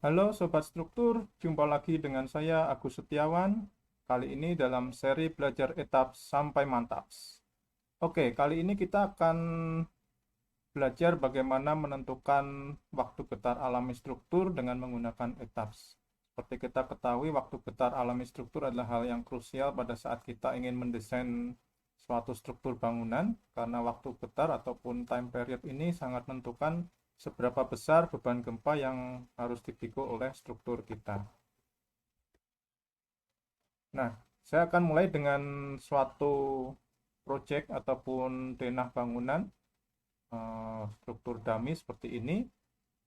Halo Sobat Struktur, jumpa lagi dengan saya Agus Setiawan. Kali ini dalam seri belajar etap sampai mantap. Oke, kali ini kita akan belajar bagaimana menentukan waktu getar alami struktur dengan menggunakan etap. Seperti kita ketahui, waktu getar alami struktur adalah hal yang krusial pada saat kita ingin mendesain suatu struktur bangunan, karena waktu getar ataupun time period ini sangat menentukan seberapa besar beban gempa yang harus dipikul oleh struktur kita. Nah, saya akan mulai dengan suatu proyek ataupun denah bangunan struktur dummy seperti ini.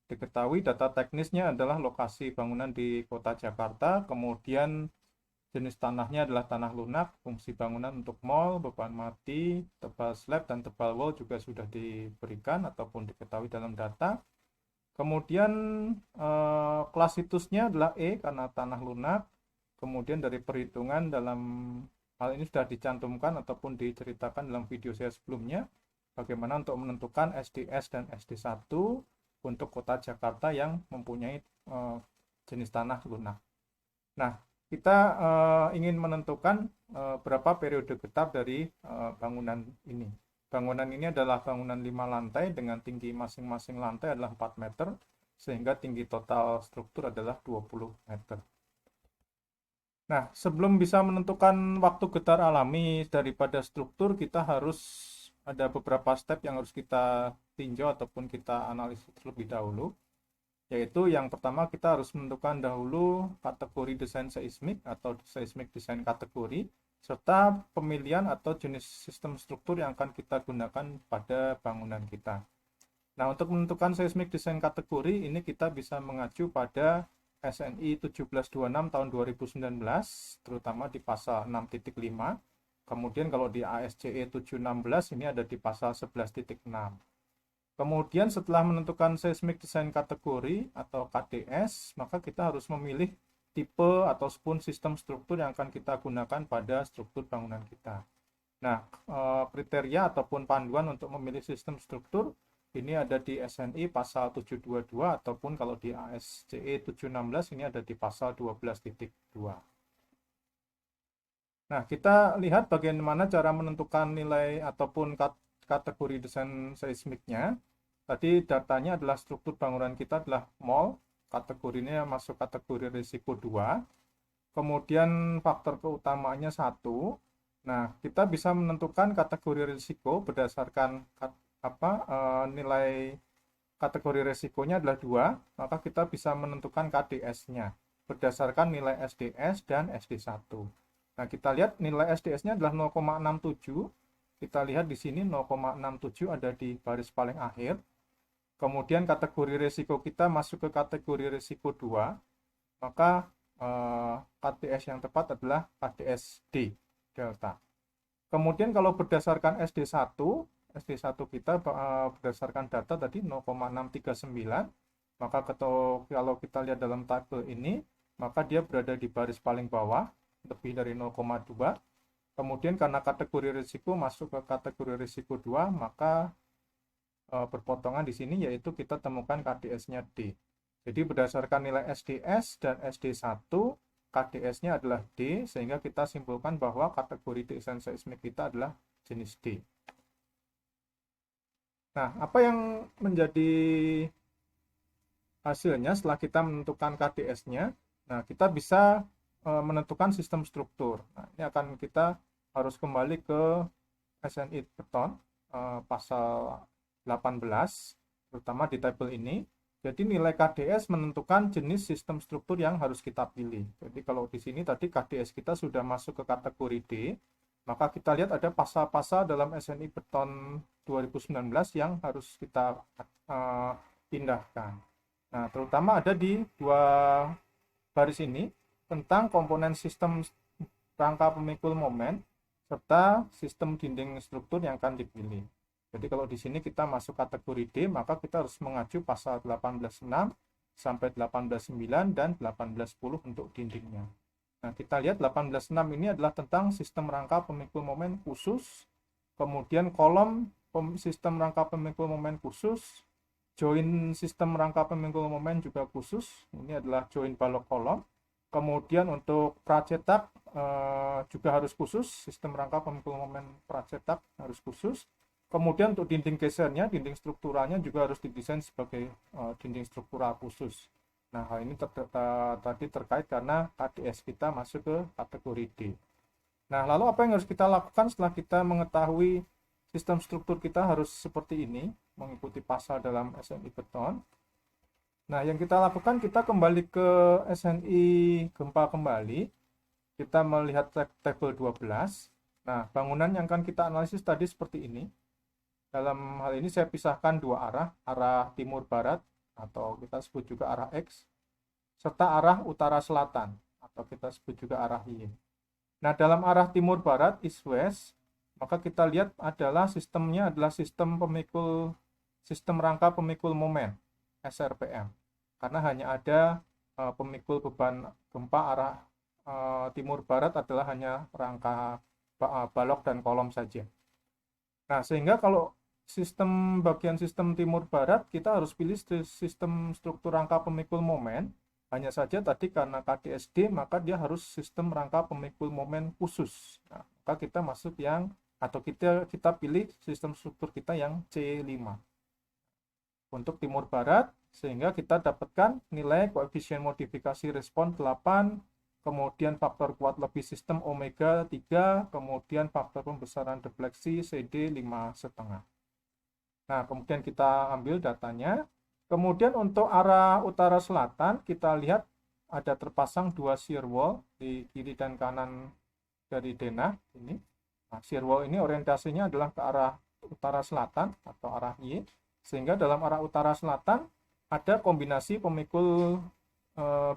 Diketahui data teknisnya adalah lokasi bangunan di kota Jakarta, kemudian jenis tanahnya adalah tanah lunak, fungsi bangunan untuk mall, beban mati, tebal slab, dan tebal wall juga sudah diberikan ataupun diketahui dalam data. Kemudian kelas situsnya adalah E karena tanah lunak. Kemudian dari perhitungan dalam hal ini sudah dicantumkan ataupun diceritakan dalam video saya sebelumnya, bagaimana untuk menentukan SDS dan SD1 untuk kota Jakarta yang mempunyai jenis tanah lunak. Nah, kita ingin menentukan berapa periode getap dari bangunan ini. Bangunan ini adalah bangunan 5 lantai dengan tinggi masing-masing lantai adalah 4 meter, sehingga tinggi total struktur adalah 20 meter. Nah, sebelum bisa menentukan waktu getar alami daripada struktur, kita harus ada beberapa step yang harus kita tinjau ataupun kita analisis terlebih dahulu. Yaitu yang pertama kita harus menentukan dahulu kategori desain seismik atau seismik desain kategori, serta pemilihan atau jenis sistem struktur yang akan kita gunakan pada bangunan kita. Nah, untuk menentukan seismik desain kategori ini kita bisa mengacu pada SNI 1726 tahun 2019, terutama di pasal 6.5. Kemudian kalau di ASCE 716 ini ada di pasal 11.6. Kemudian setelah menentukan seismik desain kategori atau KDS, maka kita harus memilih tipe ataupun sistem struktur yang akan kita gunakan pada struktur bangunan kita. Nah, kriteria ataupun panduan untuk memilih sistem struktur ini ada di SNI pasal 722 ataupun kalau di ASCE 716 ini ada di pasal 12.2. Nah, kita lihat bagaimana cara menentukan nilai ataupun kategori desain seismiknya. Tadi datanya adalah struktur bangunan kita adalah mall, kategorinya masuk kategori risiko 2. Kemudian faktor keutamaannya 1. Nah, kita bisa menentukan kategori risiko berdasarkan nilai kategori risikonya adalah 2, maka kita bisa menentukan KDS-nya berdasarkan nilai SDS dan SD1. Nah, kita lihat nilai SDS-nya adalah 0,67. Kita lihat di sini 0,67 ada di baris paling akhir. Kemudian kategori risiko kita masuk ke kategori risiko 2, maka KDS yang tepat adalah KDS D delta. Kemudian kalau berdasarkan SD1 kita berdasarkan data tadi 0,639, maka kalau kita lihat dalam tabel ini, maka dia berada di baris paling bawah, lebih dari 0,2. Kemudian karena kategori risiko masuk ke kategori risiko 2, maka berpotongan di sini yaitu kita temukan KDS-nya D. Jadi berdasarkan nilai SDS dan SD1, KDS-nya adalah D, sehingga kita simpulkan bahwa kategori desain seismik kita adalah jenis D. Nah, apa yang menjadi hasilnya setelah kita menentukan KDS-nya? Nah, kita bisa menentukan sistem struktur. Nah, ini akan kita harus kembali ke SNI beton pasal 18, terutama di tabel ini. Jadi nilai KDS menentukan jenis sistem struktur yang harus kita pilih. Jadi kalau di sini tadi KDS kita sudah masuk ke kategori D, maka kita lihat ada pasal-pasal dalam SNI beton 2019 yang harus kita pindahkan. Nah, terutama ada di dua baris ini tentang komponen sistem rangka pemikul momen serta sistem dinding struktur yang akan dipilih. Jadi kalau di sini kita masuk kategori D, maka kita harus mengacu pasal 18.6 sampai 18.9 dan 18.10 untuk dindingnya. Nah, kita lihat 18.6 ini adalah tentang sistem rangka pemikul momen khusus, kemudian kolom sistem rangka pemikul momen khusus, join sistem rangka pemikul momen juga khusus. Ini adalah join balok kolom. Kemudian untuk pracetak juga harus khusus, sistem rangka pemikul momen pracetak harus khusus. Kemudian untuk dinding gesernya, dinding strukturalnya juga harus didesain sebagai dinding struktural khusus. Nah, hal ini tadi terkait karena KDS kita masuk ke kategori D. Nah, lalu apa yang harus kita lakukan setelah kita mengetahui sistem struktur kita harus seperti ini, mengikuti pasal dalam SNI beton. Nah, yang kita lakukan, kita kembali ke SNI gempa kembali. Kita melihat tabel 12. Nah, bangunan yang akan kita analisis tadi seperti ini. Dalam hal ini saya pisahkan dua arah timur-barat, atau kita sebut juga arah X, serta arah utara-selatan, atau kita sebut juga arah Y. Nah, dalam arah timur-barat, east-west, maka kita lihat sistemnya adalah sistem rangka pemikul momen, SRPM. Karena hanya ada pemikul beban gempa arah timur-barat adalah hanya rangka balok dan kolom saja. Nah, sehingga kalau bagian sistem timur-barat, kita harus pilih sistem struktur rangka pemikul momen. Hanya saja tadi karena KDSD, maka dia harus sistem rangka pemikul momen khusus. Nah, maka kita masuk kita pilih sistem struktur kita yang C5 untuk timur barat, sehingga kita dapatkan nilai koefisien modifikasi respon 8, kemudian faktor kuat lebih sistem omega 3, kemudian faktor pembesaran defleksi CD 5,5. Nah, kemudian kita ambil datanya. Kemudian untuk arah utara selatan, kita lihat ada terpasang dua shear wall di kiri dan kanan dari denah ini. Nah, shear wall ini orientasinya adalah ke arah utara selatan atau arah Y, sehingga dalam arah utara selatan ada kombinasi pemikul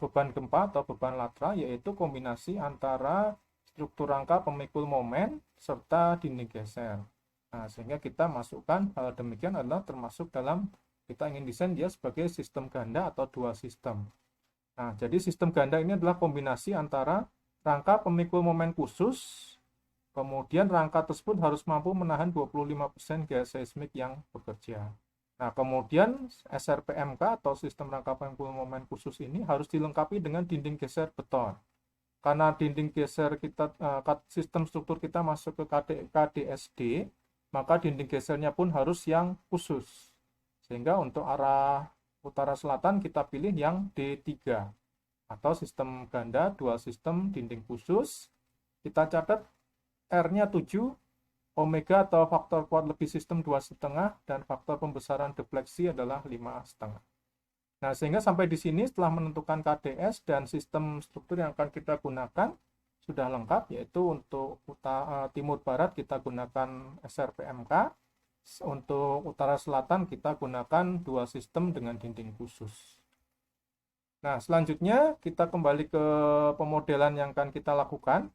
beban gempa atau beban lateral, yaitu kombinasi antara struktur rangka pemikul momen serta dinding geser. Nah, sehingga kita masukkan hal demikian adalah termasuk dalam kita ingin desain dia sebagai sistem ganda atau dual sistem. Nah, jadi sistem ganda ini adalah kombinasi antara rangka pemikul momen khusus, kemudian rangka tersebut harus mampu menahan 25% gaya seismik yang bekerja. Nah, kemudian SRPMK atau sistem rangka pemikul momen khusus ini harus dilengkapi dengan dinding geser beton. Karena dinding geser kita, sistem struktur kita masuk ke KDSD, maka dinding gesernya pun harus yang khusus. Sehingga untuk arah utara selatan kita pilih yang D3 atau sistem ganda dual sistem dinding khusus. Kita catat R-nya 7, omega atau faktor kuat lebih sistem 2,5, dan faktor pembesaran defleksi adalah 5,5. Nah, sehingga sampai di sini setelah menentukan KDS dan sistem struktur yang akan kita gunakan sudah lengkap, yaitu untuk timur barat kita gunakan SRPMK, untuk utara selatan kita gunakan dua sistem dengan dinding khusus. Nah, selanjutnya kita kembali ke pemodelan yang akan kita lakukan.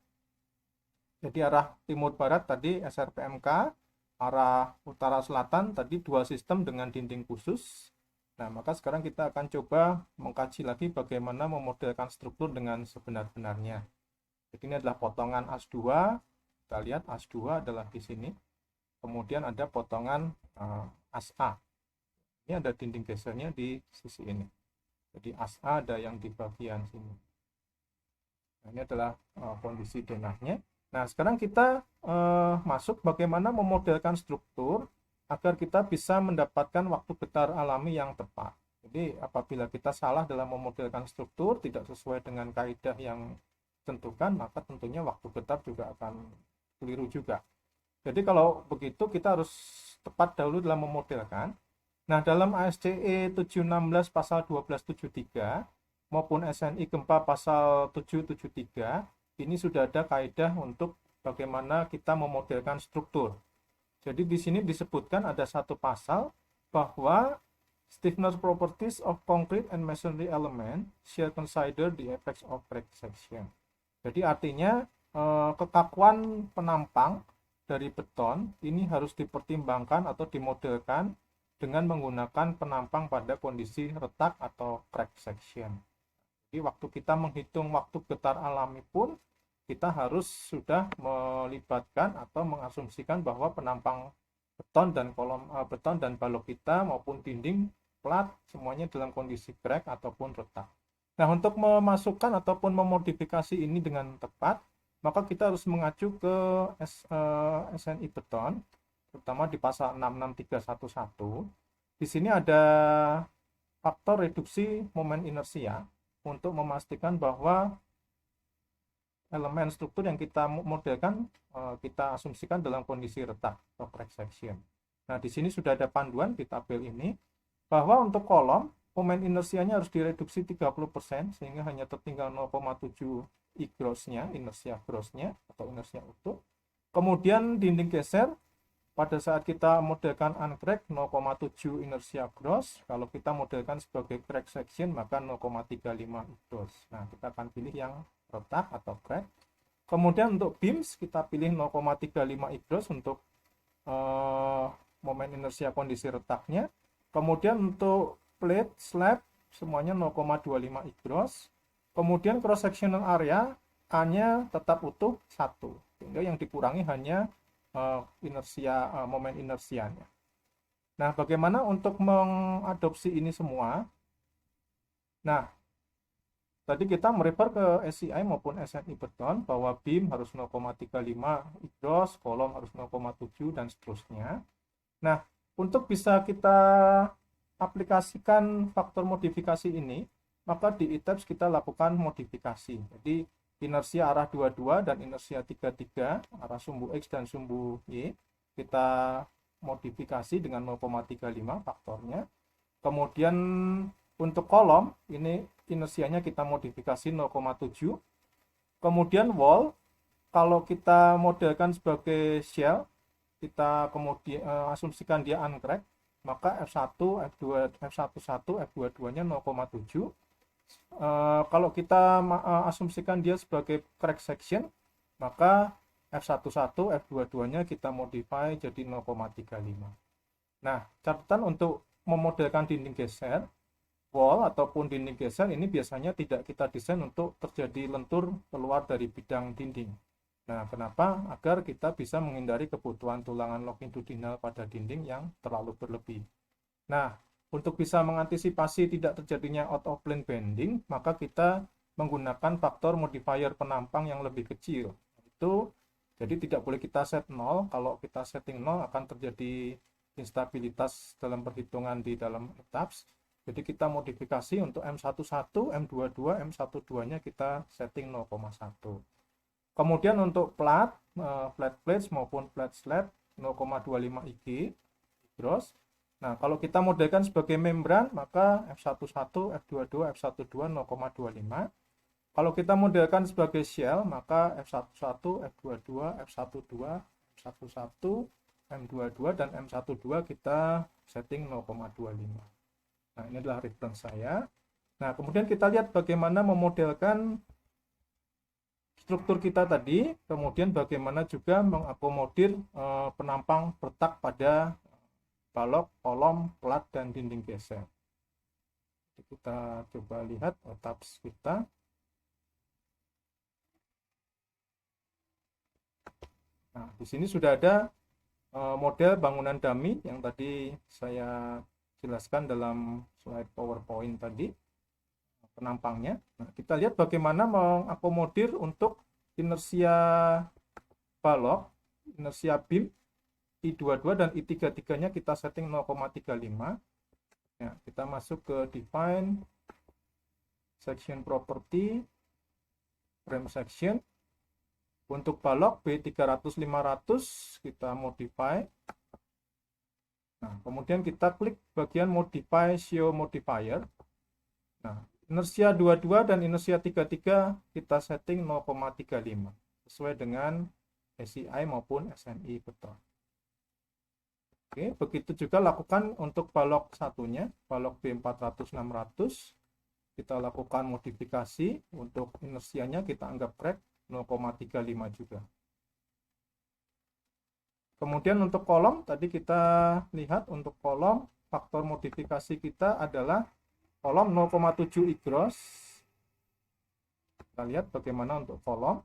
Jadi arah timur barat tadi SRPMK, arah utara selatan tadi dua sistem dengan dinding khusus. Nah, maka sekarang kita akan coba mengkaji lagi bagaimana memodelkan struktur dengan sebenar-benarnya. Jadi ini adalah potongan AS2. Kita lihat AS2 adalah di sini. Kemudian ada potongan AS-A. Ini ada dinding gesernya di sisi ini. Jadi AS-A ada yang di bagian sini. Nah, ini adalah kondisi denahnya. Nah, sekarang kita masuk bagaimana memodelkan struktur agar kita bisa mendapatkan waktu getar alami yang tepat. Jadi apabila kita salah dalam memodelkan struktur, tidak sesuai dengan kaidah yang ditentukan, maka tentunya waktu getar juga akan keliru juga. Jadi kalau begitu kita harus tepat dahulu dalam memodelkan. Nah, dalam ASCE 716 pasal 1273 maupun SNI gempa pasal 773, ini sudah ada kaidah untuk bagaimana kita memodelkan struktur. Jadi di sini disebutkan ada satu pasal bahwa stiffness properties of concrete and masonry element shall consider the effects of crack section. Jadi artinya kekakuan penampang dari beton ini harus dipertimbangkan atau dimodelkan dengan menggunakan penampang pada kondisi retak atau crack section. Jadi waktu kita menghitung waktu getar alami pun kita harus sudah melibatkan atau mengasumsikan bahwa penampang beton dan balok kita maupun dinding plat, semuanya dalam kondisi crack ataupun retak. Nah, untuk memasukkan ataupun memodifikasi ini dengan tepat, maka kita harus mengacu ke SNI beton, terutama di pasal 66311. Di sini ada faktor reduksi momen inersia untuk memastikan bahwa elemen struktur yang kita modelkan kita asumsikan dalam kondisi retak atau crack section. Nah, di sini sudah ada panduan di tabel ini bahwa untuk kolom momen inersianya harus direduksi 30% sehingga hanya tertinggal 0,7 I gross-nya, inersia gross-nya atau inersia utuh. Kemudian dinding geser pada saat kita modelkan uncrack 0,7 inersia gross, kalau kita modelkan sebagai crack section maka 0,35 I gross. Nah, kita akan pilih yang retak atau crack. Kemudian untuk beams kita pilih 0,35 I gross untuk momen inersia kondisi retaknya. Kemudian untuk plate, slab semuanya 0,25 I gross. Kemudian cross sectional area A-nya tetap utuh 1, sehingga yang dikurangi hanya inersia, momen inersianya. Nah, bagaimana untuk mengadopsi ini semua? Nah, tadi kita merefer ke SCI maupun SNI beton bahwa beam harus 0,35 I gross, kolom harus 0,7 dan seterusnya. Nah, untuk bisa kita aplikasikan faktor modifikasi ini, maka di ITAPS kita lakukan modifikasi. Jadi inersia arah 22 dan inersia 33 arah sumbu X dan sumbu Y kita modifikasi dengan 0,35 faktornya. Kemudian untuk kolom ini inersianya kita modifikasi 0,7. Kemudian wall kalau kita modelkan sebagai shell kita kemudian asumsikan dia uncrack, maka F1, F2, F11, F22 nya 0,7. Kalau kita asumsikan dia sebagai crack section, maka F11, F22 nya kita modify jadi 0,35. Nah, catatan untuk memodelkan dinding geser, wall ataupun dinding geser ini biasanya tidak kita desain untuk terjadi lentur keluar dari bidang dinding. Nah, kenapa? Agar kita bisa menghindari kebutuhan tulangan longitudinal pada dinding yang terlalu berlebih. Nah, untuk bisa mengantisipasi tidak terjadinya out of plane bending, maka kita menggunakan faktor modifier penampang yang lebih kecil. Jadi tidak boleh kita set 0, kalau kita setting 0 akan terjadi instabilitas dalam perhitungan di dalam etaps. Jadi kita modifikasi untuk M11, M22, M12-nya kita setting 0,1. Kemudian untuk flat plates maupun flat slab 0,25 IG gross. Nah, kalau kita modelkan sebagai membran, maka F11, F22, F12 0,25. Kalau kita modelkan sebagai shell, maka F11, F22, F12, F11, M22 dan M12 kita setting 0,25. Nah, ini adalah reference saya. Nah, kemudian kita lihat bagaimana memodelkan struktur kita tadi, kemudian bagaimana juga mengakomodir penampang retak pada balok, kolom, plat, dan dinding geser. Kita coba lihat etaps kita. Nah, di sini sudah ada model bangunan dummy yang tadi saya jelaskan dalam slide PowerPoint tadi, penampangnya. Nah, kita lihat bagaimana mengakomodir untuk inersia balok, inersia beam, I22 dan I33-nya kita setting 0,35. Ya, kita masuk ke define section property, frame section. Untuk balok B300-500 kita modify. Nah, kemudian kita klik bagian modify show modifier. Nah, inersia 22 dan inersia 33 kita setting 0,35 sesuai dengan SCI maupun SNI beton. Oke, begitu juga lakukan untuk balok satunya, balok B400-600. Kita lakukan modifikasi untuk inersianya kita anggap crack 0,35 juga. Kemudian untuk kolom, tadi kita lihat untuk kolom, faktor modifikasi kita adalah kolom 0,7 I gross. Kita lihat bagaimana untuk kolom.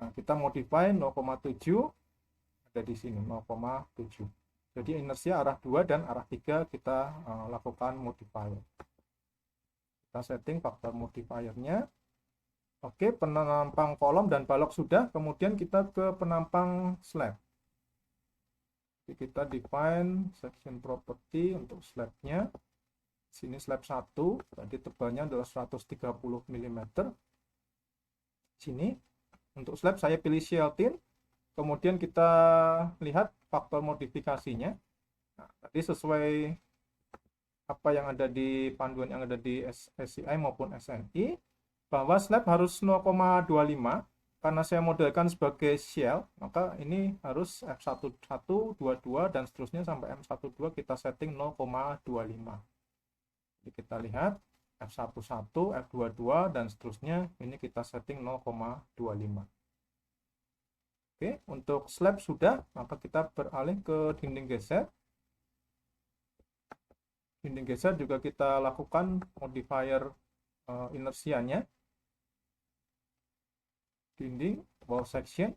Nah, kita modify 0,7, ada di sini 0,7. Jadi inersia arah 2 dan arah 3 kita lakukan modifier. Kita setting faktor modifiernya. Oke, penampang kolom dan balok sudah, kemudian kita ke penampang slab. Jadi kita define section property untuk slabnya. Sini slab 1, tadi tebalnya adalah 130 mm. Sini untuk slab saya pilih shell-tin. Kemudian kita lihat faktor modifikasinya. Nah, tadi sesuai apa yang ada di panduan yang ada di SCI maupun SNI, bahwa slab harus 0,25. Karena saya modelkan sebagai shell, maka ini harus F11, 22 dan seterusnya sampai M12 kita setting 0,25. Jadi kita lihat F11, F22 dan seterusnya ini kita setting 0,25. Oke, untuk slab sudah, maka kita beralih ke dinding geser. Dinding geser juga kita lakukan modifier inersianya. Dinding wall section,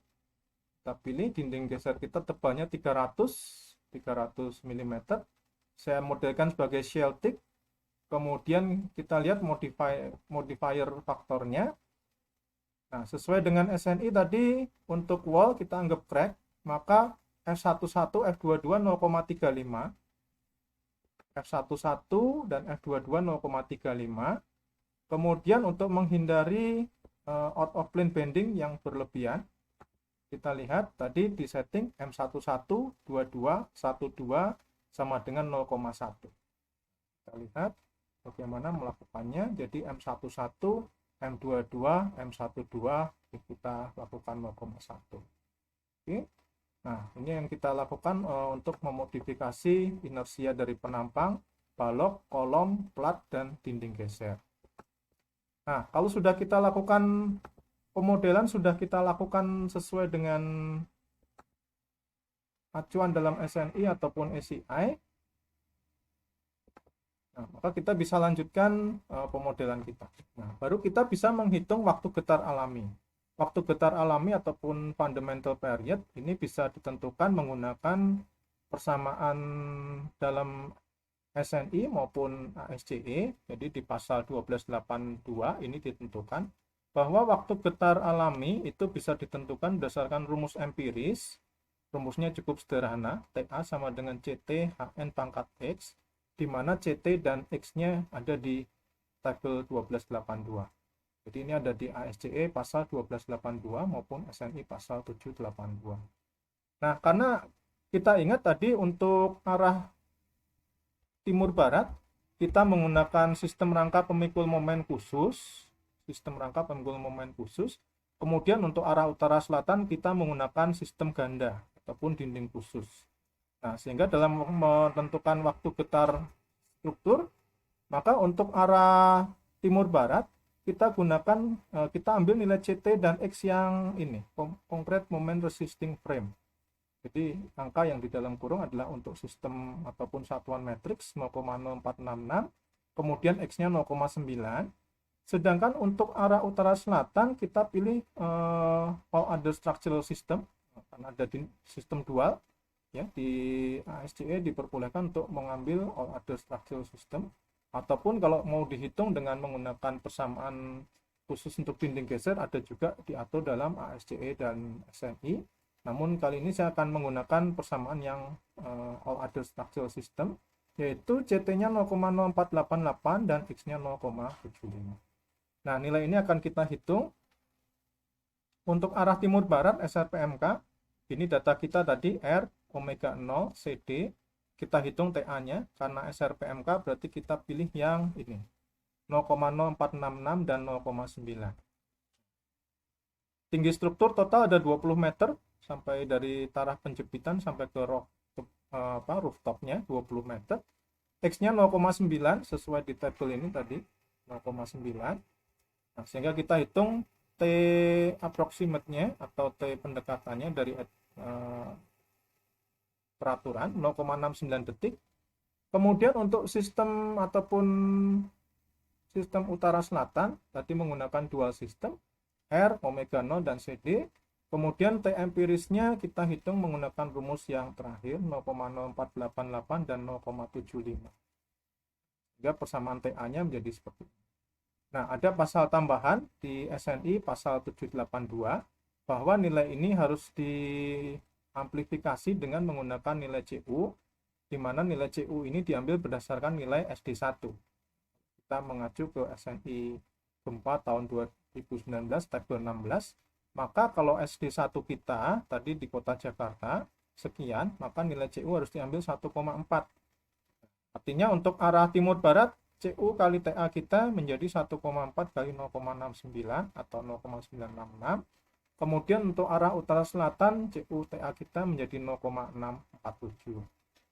kita pilih dinding geser kita tebalnya 300 mm. Saya modelkan sebagai shell thick. Kemudian kita lihat modifier faktornya. Nah, sesuai dengan SNI tadi, untuk wall kita anggap crack, maka F11, F22 0,35, F11 dan F22 0,35. Kemudian untuk menghindari out of plane bending yang berlebihan, kita lihat tadi di setting M11, 22, 12 sama dengan 0,1. Kita lihat bagaimana melakukannya. Jadi M11, M22, M12 kita lakukan 0,1. Oke. Nah, ini yang kita lakukan untuk memodifikasi inersia dari penampang, balok, kolom, plat, dan dinding geser. Nah, kalau sudah kita lakukan pemodelan, sudah kita lakukan sesuai dengan acuan dalam SNI ataupun SCI, nah, maka kita bisa lanjutkan pemodelan kita. Nah, baru kita bisa menghitung waktu getar alami. Waktu getar alami ataupun fundamental period ini bisa ditentukan menggunakan persamaan dalam SNI maupun ASCE. Jadi di pasal 1282 ini ditentukan bahwa waktu getar alami itu bisa ditentukan berdasarkan rumus empiris. Rumusnya cukup sederhana, TA sama dengan CT HN pangkat X, di mana CT dan X-nya ada di tabel 1282. Jadi ini ada di ASCE pasal 1282 maupun SNI pasal 782. Nah, karena kita ingat tadi untuk arah timur barat kita menggunakan sistem rangka pemikul momen khusus, Kemudian untuk arah utara selatan kita menggunakan sistem ganda ataupun dinding khusus. Nah, sehingga dalam menentukan waktu getar struktur, maka untuk arah timur barat kita ambil nilai CT dan X yang ini, concrete moment resisting frame. Jadi angka yang di dalam kurung adalah untuk sistem ataupun satuan matriks 0,0466, kemudian X-nya 0,9. Sedangkan untuk arah utara selatan kita pilih all other structural system, karena ada di sistem dual. Ya, di ASCE diperbolehkan untuk mengambil all other structural system, ataupun kalau mau dihitung dengan menggunakan persamaan khusus untuk dinding geser ada juga diatur dalam ASCE dan SNI. Namun kali ini saya akan menggunakan persamaan yang all other structural system, yaitu CT-nya 0,0488 dan X-nya 0,75. Nah, nilai ini akan kita hitung. Untuk arah timur barat SRPMK, ini data kita tadi R omega 0 CD, kita hitung TA-nya, karena SRPMK berarti kita pilih yang ini 0,0466 dan 0,9. Tinggi struktur total ada 20 meter sampai dari taraf penjepitan sampai ke rooftopnya 20 meter. X-nya 0,9 sesuai di tabel ini tadi 0,9. Nah, sehingga kita hitung T approximate-nya atau T pendekatannya dari peraturan 0,69 detik. Kemudian untuk sistem ataupun sistem utara selatan tadi menggunakan dual sistem R, omega 0 dan CD. Kemudian T empirisnya kita hitung menggunakan rumus yang terakhir 0,0488 dan 0,75. Sehingga persamaan TA-nya menjadi seperti ini. Nah, ada pasal tambahan di SNI pasal 782 bahwa nilai ini harus diamplifikasi dengan menggunakan nilai CU, di mana nilai CU ini diambil berdasarkan nilai SD1. Kita mengacu ke SNI Gempa tahun 2019 tabel 16, maka kalau SD1 kita tadi di kota Jakarta sekian, maka nilai CU harus diambil 1,4. Artinya untuk arah timur barat CU kali TA kita menjadi 1,4 kali 0,69 atau 0,966. Kemudian untuk arah utara selatan CU TA kita menjadi 0,647.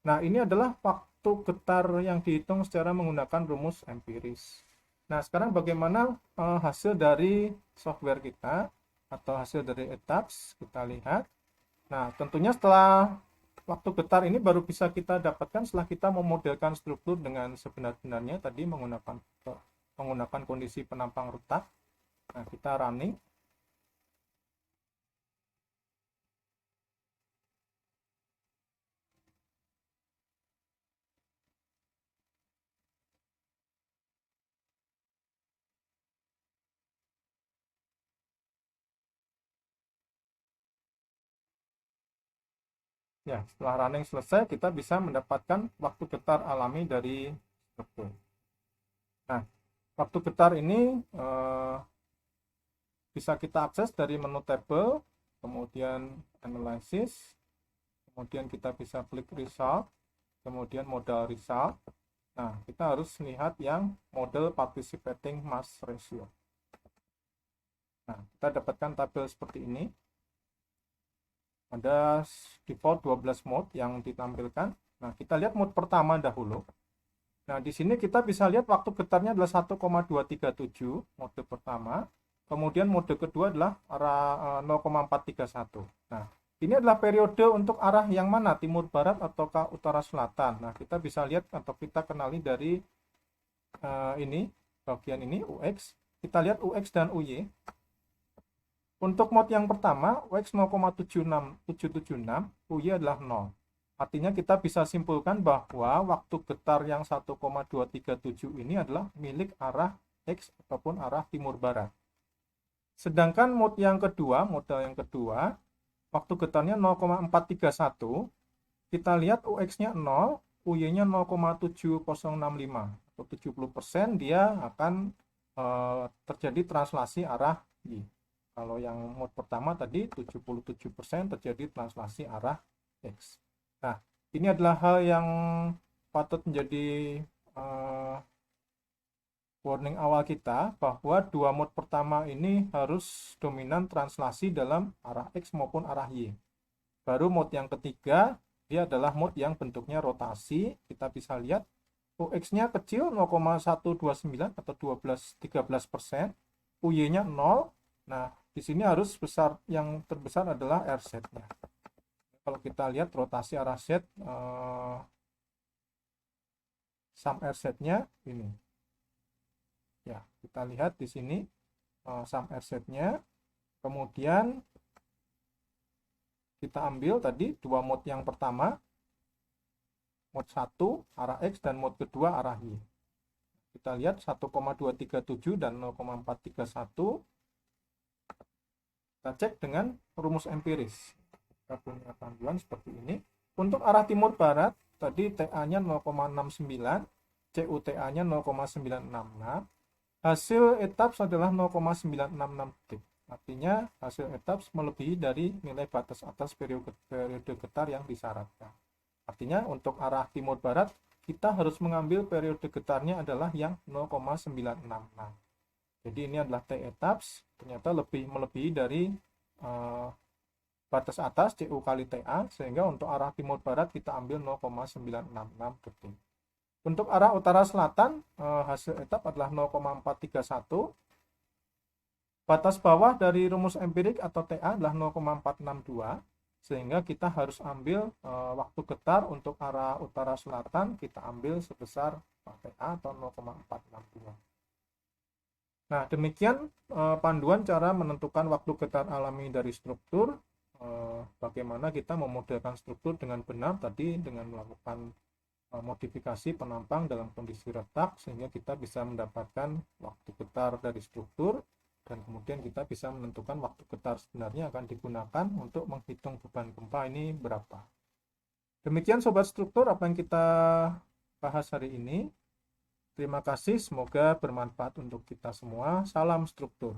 Nah, ini adalah waktu getar yang dihitung secara menggunakan rumus empiris. Nah, sekarang bagaimana hasil dari software kita atau hasil dari ETAPS kita lihat. Nah, tentunya setelah waktu getar ini baru bisa kita dapatkan setelah kita memodelkan struktur dengan sebenar-benarnya tadi menggunakan kondisi penampang retak. Nah, kita running. Ya, setelah running selesai, kita bisa mendapatkan waktu getar alami dari struktur. Nah, waktu getar ini bisa kita akses dari menu table, kemudian analysis, kemudian kita bisa klik result, kemudian modal result. Nah, kita harus lihat yang model participating mass ratio. Nah, kita dapatkan tabel seperti ini. Ada default 12 mode yang ditampilkan. Nah, kita lihat mode pertama dahulu. Nah, di sini kita bisa lihat waktu getarnya adalah 1,237 mode pertama. Kemudian mode kedua adalah arah 0,431. Nah, ini adalah periode untuk arah yang mana? Timur barat ataukah utara selatan? Nah, kita bisa lihat atau kita kenali dari ini, bagian ini UX. Kita lihat UX dan UY. Untuk mode yang pertama, UX 0,776, UY adalah 0. Artinya kita bisa simpulkan bahwa waktu getar yang 1,237 ini adalah milik arah X ataupun arah timur barat. Sedangkan mode yang kedua, model yang kedua, waktu getarnya 0,431, kita lihat UX-nya 0, UY-nya 0,7065 atau 70% dia akan terjadi translasi arah Y. Kalau yang mode pertama tadi 77% terjadi translasi arah X. Nah, ini adalah hal yang patut menjadi warning awal kita bahwa dua mode pertama ini harus dominan translasi dalam arah X maupun arah Y. Baru mode yang ketiga, dia adalah mode yang bentuknya rotasi. Kita bisa lihat UX-nya kecil 0,129 atau 13%, UY-nya 0. Nah, di sini harus besar, yang terbesar adalah RZ-nya. Kalau kita lihat rotasi arah Z, sum RZ-nya ini. Ya, kita lihat di sini sum RZ-nya. Kemudian kita ambil tadi dua mode yang pertama, mode 1 arah X dan mode kedua arah Y. Kita lihat 1,237 dan 0,431. Kita cek dengan rumus empiris. Kita punya panduan seperti ini. Untuk arah timur barat, tadi TA-nya 0,69, CUTA-nya 0,966. Hasil ETAPS adalah 0,966 detik. Artinya hasil ETAPS melebihi dari nilai batas atas periode getar yang disyaratkan. Artinya untuk arah timur barat, kita harus mengambil periode getarnya adalah yang 0,966. Jadi ini adalah T ETAPS, ternyata melebihi dari batas atas CU kali TA, sehingga untuk arah timur barat kita ambil 0,966 detik. Untuk arah utara selatan, hasil etap adalah 0,431. Batas bawah dari rumus empirik atau TA adalah 0,462, sehingga kita harus ambil waktu getar untuk arah utara selatan, kita ambil sebesar TA atau 0,462. Nah, demikian panduan cara menentukan waktu getar alami dari struktur. Bagaimana kita memodelkan struktur dengan benar tadi dengan melakukan modifikasi penampang dalam kondisi retak sehingga kita bisa mendapatkan waktu getar dari struktur dan kemudian kita bisa menentukan waktu getar sebenarnya akan digunakan untuk menghitung beban gempa ini berapa. Demikian sobat struktur apa yang kita bahas hari ini. Terima kasih, semoga bermanfaat untuk kita semua. Salam struktur.